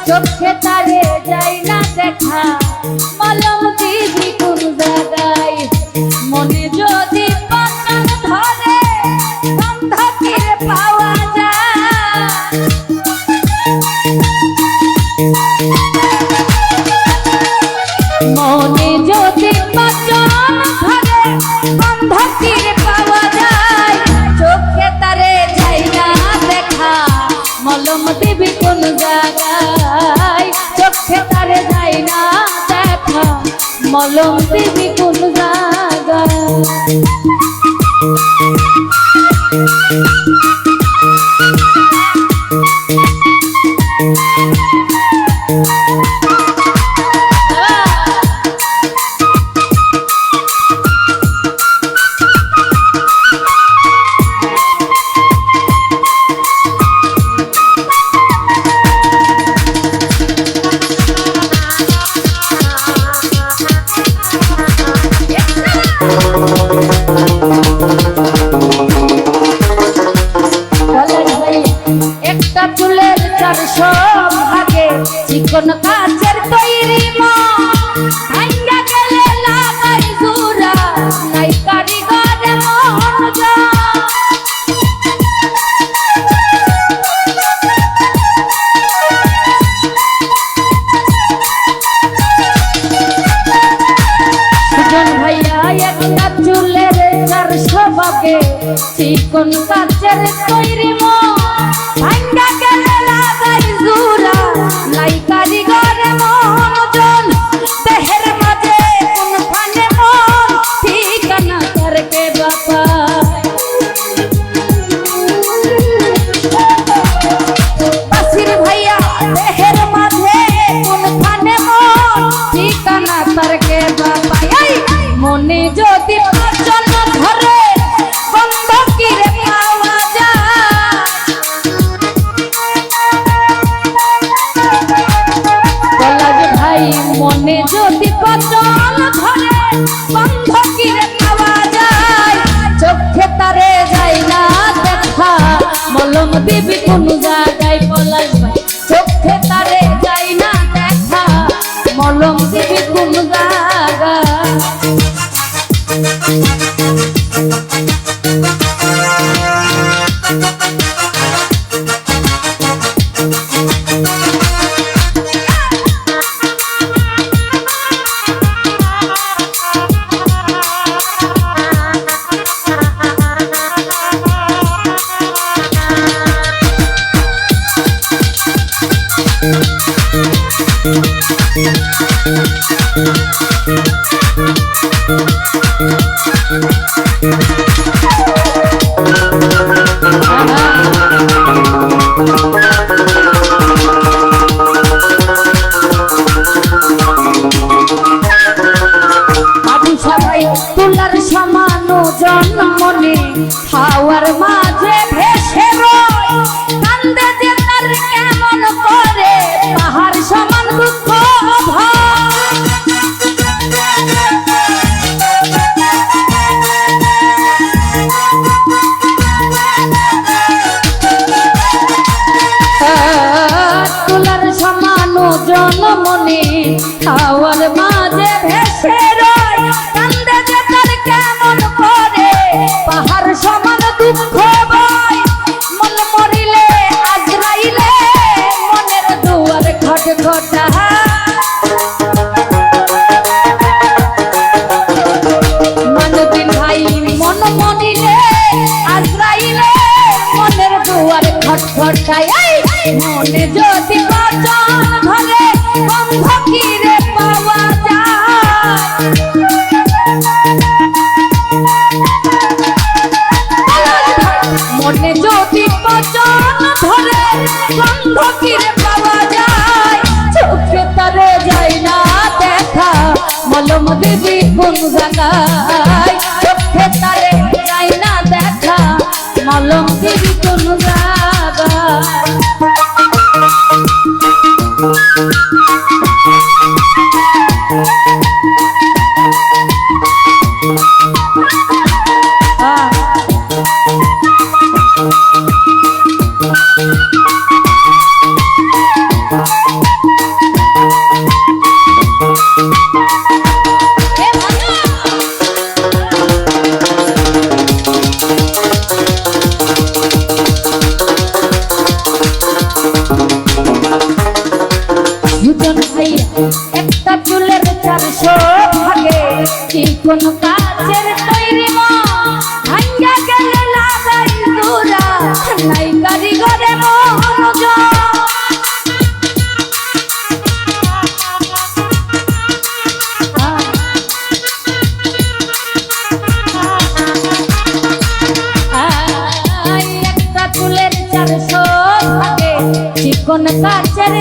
চোখে তারে যাই না দেখা মলম দিবি কোন জায়গায় মনে যদি পাতান ধরে বন্ধকির পাওয়া যায় মনে যদি পাতান ধরে বন্ধকির পাওয়া যায় চোখে তারে যাই না দেখা মলম দিবি কোন জায়গায় চোখে তারে যাই না দেখা মলম দিবি কোন জায়গায় একটা চুলের 400 ভাগে চিকন কাচের তৈরি ভাঙ্গা গেলে লাগাই জোড়া নাই কারিগরে মন সুজন ভাইয়া একটা চুলের 400 ভাগে চিকন কাচের তৈরি ভাঙ্গা গেলে লাগাই জোড়া নাই কারিগরে মন দেহের মাঝে কোন ফানে মন ঠিকানা করকে বাবা বাসির ভাইয়া দেহের মাঝে কোন ফানে মন ঠিকানা করকে বাবা মনে যদি পাচন ধরে বন্ধকিরে পাওয়া যায় পলাশ ভাই মনে যদি পাচন ধরে বন্ধকিরে পাওয়া যায় চোখে তারে যাই না দেখা মলম দিবি কোন জায়গায় পলাশ ভাই চোখে তারে যাই না দেখা মলম দিবি কোন জায়গায় তুলার সমান জন্মনে হাওয়ার মাঝে ভেসে রয় কান্দে যে তার কেমন করে পাহাড় সমান দুঃখ তুলার সমান জন্মনে হাওয়ার মাঝে ভেসে রয় কান্দে যে তার কেমন করে পাহাড় সমান দুঃখ বয় মন মরিলে আজরাইলে মনের দুয়ার খটখটা মানবিন ভাই মন মরিলে আজরাইলে মনের দুয়ার খটখটায় মনে যদি পাচন ধরে বন্ধকিরে পাওয়া যায় মনে যদি পাচন ধরে বন্ধকিরে পাওয়া যায় চোখে তারে যাই না দেখা মলম দিবি কোন জায়গায় চোখে তারে যাই না দেখা মলম দিবি কোন জায়গায় দুজন ভাইয়া একটা চুলের 400 ভাগে, চিকন কাচের তৈরি মন ভাঙ্গা গেলে লাগাই জোড়া, নাই কারিগরে মনোযোগ। একটা চুলের 400 ভাগে, চিকন কাচের